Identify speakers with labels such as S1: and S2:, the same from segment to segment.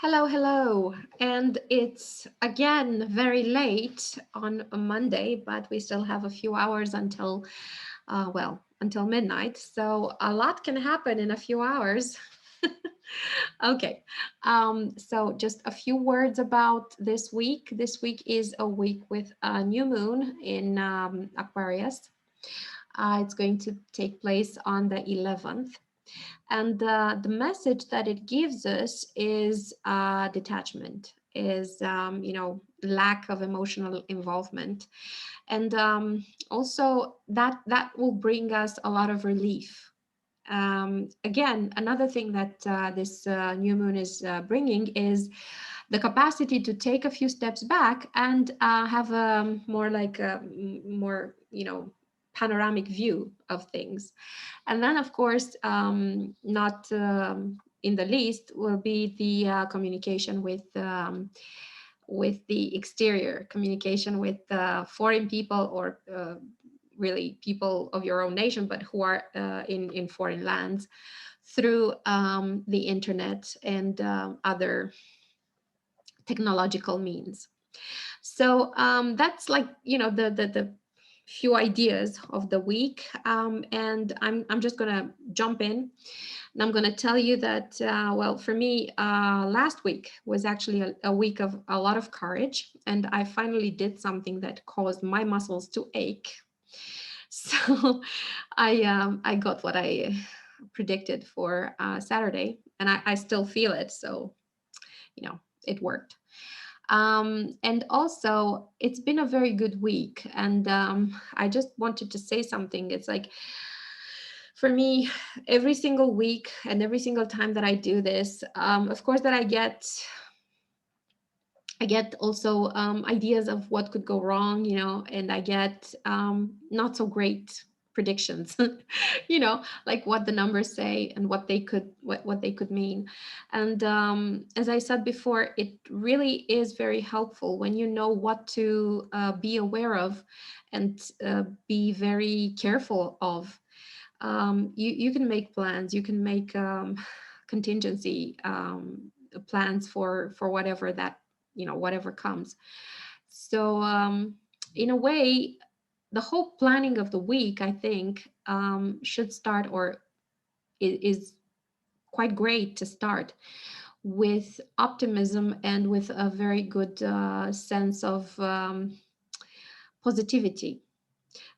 S1: Hello, hello. And it's again very late on a Monday, but we still have a few hours until, until midnight. So a lot can happen in a few hours. Okay. So just a few words about this week. This week is a week with a new moon in Aquarius. It's going to take place on the 11th. And the message that it gives us is detachment, is lack of emotional involvement, and also that will bring us a lot of relief. Again, another thing that this new moon is bringing is the capacity to take a few steps back and have a more like a more panoramic view of things. And then, of course, not in the least, will be the communication with the exterior, communication with foreign people, or really people of your own nation, but who are in foreign lands, through the internet and other technological means. So that's like the few ideas of the week, and I'm just gonna jump in, and I'm gonna tell you that well, for me, last week was actually a week of a lot of courage, and I finally did something that caused my muscles to ache. So I got what I predicted for Saturday, and I still feel it. So it worked. And also, it's been a very good week. And I just wanted to say something. It's like, for me, every single week and every single time that I do this, of course, that I get also ideas of what could go wrong, and I get not so great predictions, like what the numbers say and what they could mean. And as I said before, it really is very helpful when you know what to be aware of and be very careful of. You can make plans, you can make contingency plans for whatever that whatever comes. So in a way, the whole planning of the week, I think, should start, or is quite great to start with optimism and with a very good sense of positivity.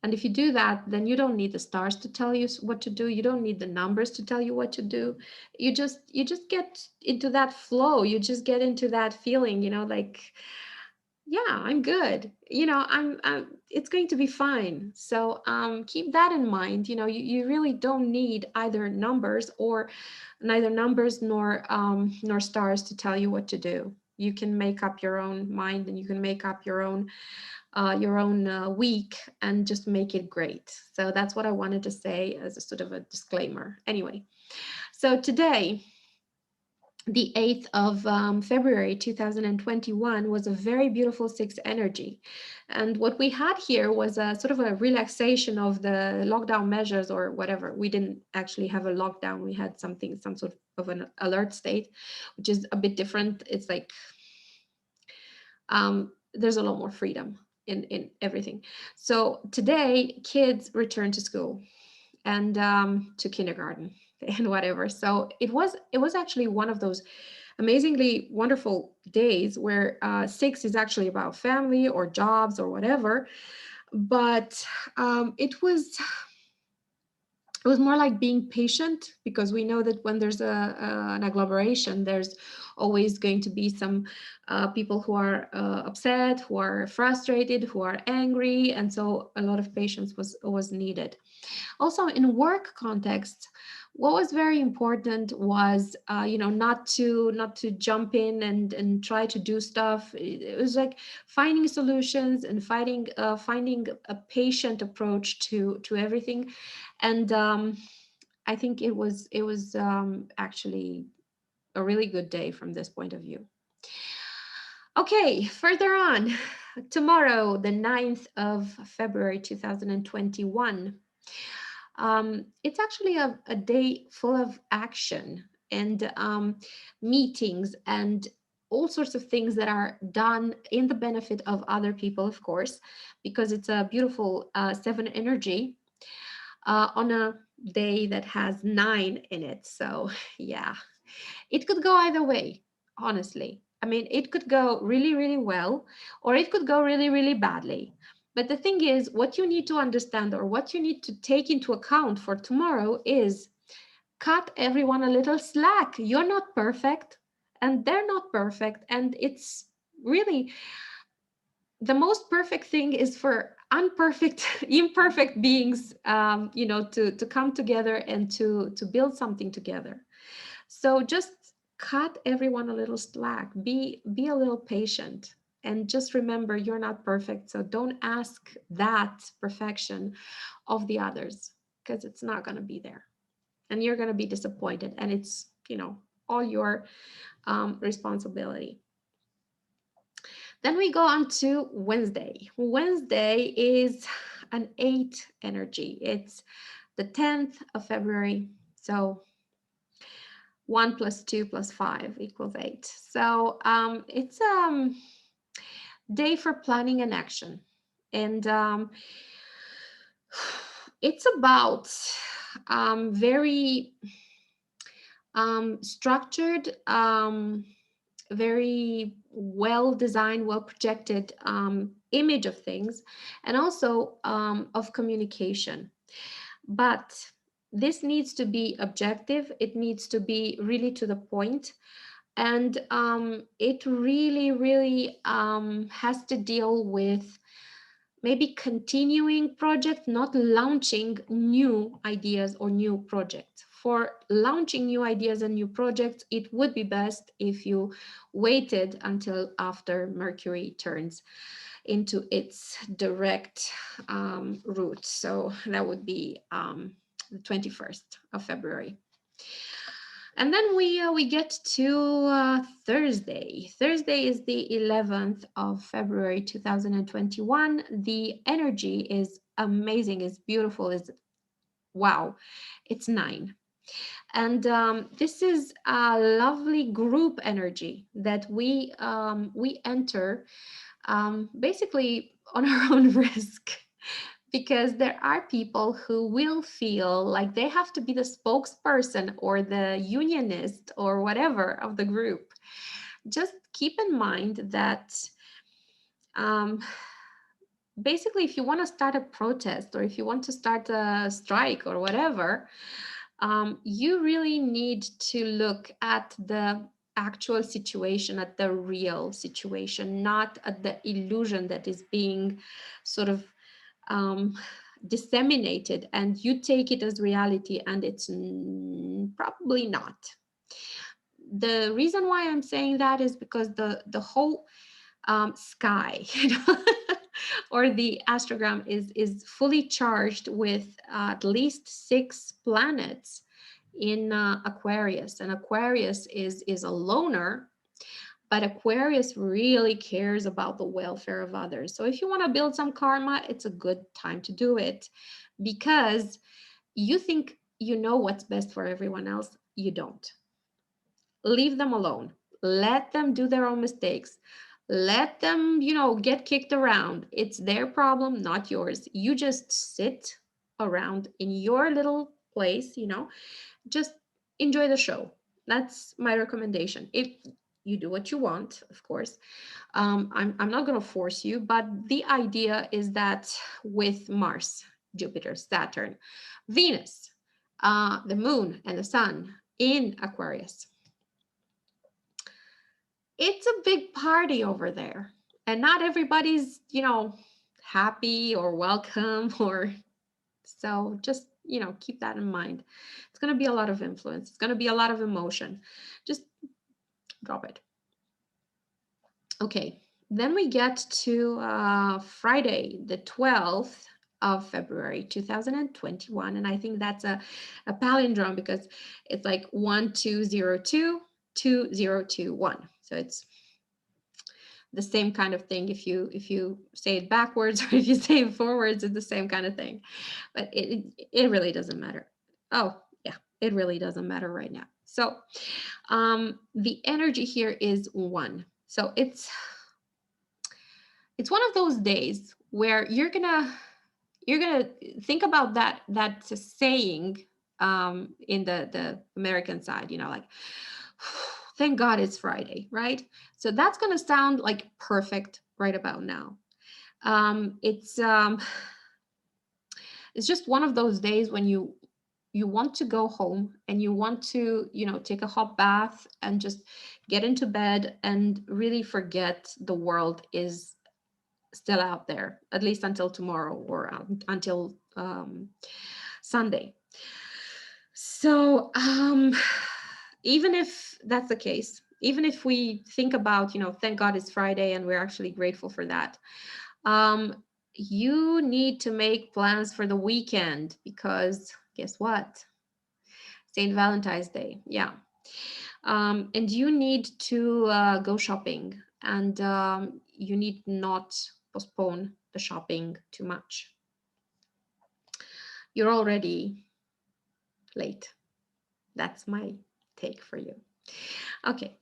S1: And if you do that, then you don't need the stars to tell you what to do. You don't need the numbers to tell you what to do. You just get into that flow. You just get into that feeling, like, yeah, I'm good. I'm it's going to be fine. So keep that in mind. You really don't need either numbers, or neither numbers nor stars to tell you what to do. You can make up your own mind, and you can make up your own week, and just make it great. So that's what I wanted to say as a sort of a disclaimer. Anyway, so today, the 8th of February 2021, was a very beautiful sixth energy. And what we had here was a sort of a relaxation of the lockdown measures, or whatever. We didn't actually have a lockdown. We had some sort of an alert state, which is a bit different. It's like there's a lot more freedom in everything. So today, kids return to school and to kindergarten and whatever. So it was actually one of those amazingly wonderful days where six is actually about family or jobs or whatever. But it was more like being patient, because we know that when there's an agglomeration, there's always going to be some people who are upset, who are frustrated, who are angry, and so a lot of patience was needed. Also, in work context, what was very important was not to jump in and try to do stuff. It was like finding solutions and finding a patient approach to everything. And I think it was actually a really good day from this point of view. Okay, further on, tomorrow, the 9th of February 2021. It's actually a day full of action. and meetings and all sorts of things that are done in the benefit of other people, of course, because it's a beautiful seven energy on a day that has nine in it. So, yeah, it could go either way, honestly. I mean, it could go really, really well, or it could go really, really badly. But the thing is, what you need to understand or what you need to take into account for tomorrow is cut everyone a little slack. You're not perfect, and they're not perfect. And it's really the most perfect thing is for unperfect, imperfect beings, to come together and to build something together. So just cut everyone a little slack. Be a little patient. And just remember, you're not perfect. So don't ask that perfection of the others because it's not going to be there. And you're going to be disappointed. And it's, all your responsibility. Then we go on to Wednesday. Wednesday is an 8 energy. It's the 10th of February. So 1 plus 2 plus 5 equals 8. So it's day for planning and action. And it's about very structured, very well designed, well projected image of things, and also of communication. But this needs to be objective, it needs to be really to the point, and it really, really has to deal with maybe continuing project, not launching new ideas or new projects. For launching new ideas and new projects, it would be best if you waited until after Mercury turns into its direct route. So that would be the 21st of February. And then we get to Thursday. Thursday is the 11th of February 2021. The energy is amazing, is beautiful, is wow. It's 9. And this is a lovely group energy that we enter basically on our own risk, because there are people who will feel like they have to be the spokesperson or the unionist or whatever of the group. Just keep in mind that um, basically, if you want to start a protest or if you want to start a strike or whatever, you really need to look at the actual situation, at the real situation, not at the illusion that is being sort of um, disseminated, and you take it as reality, and it's probably not. The reason why I'm saying that is because the whole sky, or the astrogram is fully charged with at least 6 planets in Aquarius, and Aquarius is a loner, but Aquarius really cares about the welfare of others. So if you want to build some karma, it's a good time to do it, because you think you know what's best for everyone else. You don't. Leave them alone. Let them do their own mistakes. Let them, get kicked around. It's their problem, not yours. You just sit around in your little place, just enjoy the show. That's my recommendation. If you do what you want, of course. I'm not going to force you, but the idea is that with Mars, Jupiter, Saturn, Venus, the moon, and the sun in Aquarius, it's a big party over there. And not everybody's, happy or welcome or so. Just, keep that in mind. It's going to be a lot of influence. It's going to be a lot of emotion. Just drop it. Okay, then we get to Friday, the 12th of February 2021. And I think that's a palindrome, because it's like 1202 2021. So it's the same kind of thing. If you say it backwards or if you say it forwards, it's the same kind of thing. But it really doesn't matter. Oh, yeah, it really doesn't matter right now. So the energy here is one. So it's one of those days where you're gonna think about that saying in the American side, like thank God it's Friday, right? So that's gonna sound like perfect right about now. It's just one of those days when you want to go home and you want to take a hot bath and just get into bed and really forget the world is still out there, at least until tomorrow or until Sunday. So even if that's the case, even if we think about, thank God it's Friday and we're actually grateful for that, um, you need to make plans for the weekend because guess what? St. Valentine's Day. Yeah. And you need to go shopping, and you need not postpone the shopping too much. You're already late. That's my take for you. Okay.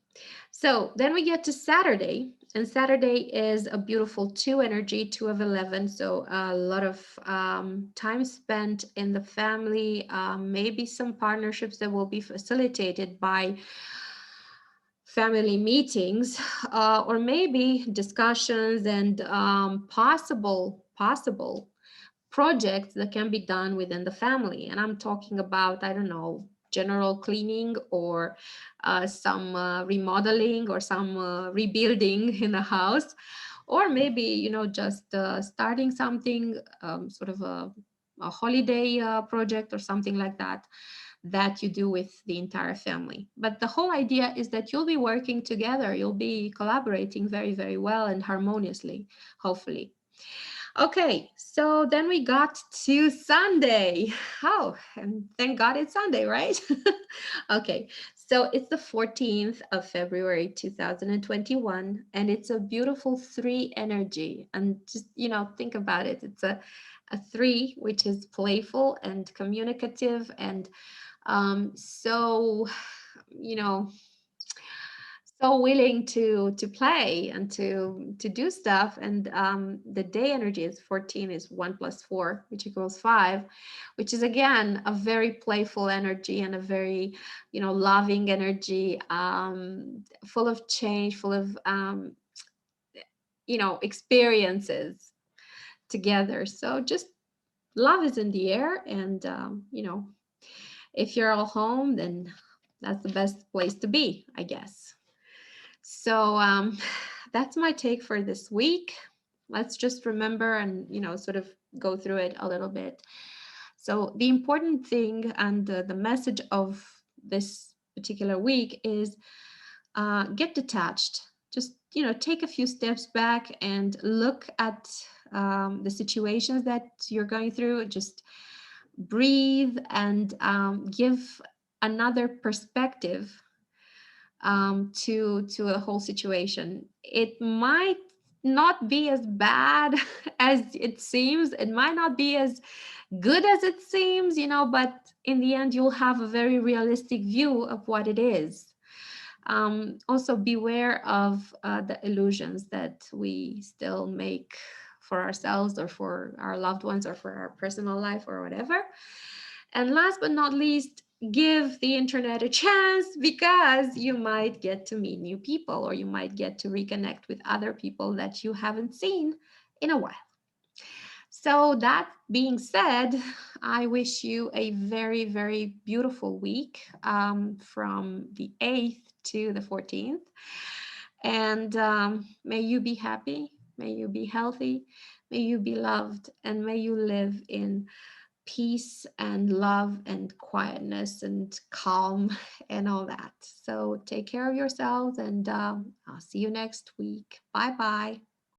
S1: So then we get to Saturday, and Saturday is a beautiful 2 energy, 2 of 11. So a lot of time spent in the family, maybe some partnerships that will be facilitated by family meetings, or maybe discussions and possible projects that can be done within the family. And I'm talking about, I don't know, general cleaning or some remodeling or some rebuilding in the house, or maybe, just starting something, sort of a holiday project or something like that, that you do with the entire family. But the whole idea is that you'll be working together, you'll be collaborating very, very well and harmoniously, hopefully. Okay, so then we got to Sunday. Oh, and thank God it's Sunday, right? Okay, so it's the 14th of February 2021, and it's a beautiful 3 energy. And just, think about it. It's a 3, which is playful and communicative and so, you know, so willing to play and to do stuff. And the day energy is 14, is 1 plus 4, which equals 5, which is again a very playful energy and a very loving energy, full of change, full of experiences together. So just love is in the air. And if you're all home, then that's the best place to be, I guess. So that's my take for this week. Let's just remember and, sort of go through it a little bit. So the important thing and the message of this particular week is get detached. Just, take a few steps back and look at the situations that you're going through. Just breathe and give another perspective to a whole situation. It might not be as bad as it seems. It might not be as good as it seems, but in the end, you'll have a very realistic view of what it is. Also, beware of the illusions that we still make for ourselves or for our loved ones or for our personal life or whatever. And last but not least, give the internet a chance, because you might get to meet new people, or you might get to reconnect with other people that you haven't seen in a while. So, that being said, I wish you a very, very beautiful week, from the 8th to the 14th. And may you be happy, may you be healthy, may you be loved, and may you live in peace and love and quietness and calm and all that. So take care of yourselves, and I'll see you next week. Bye bye.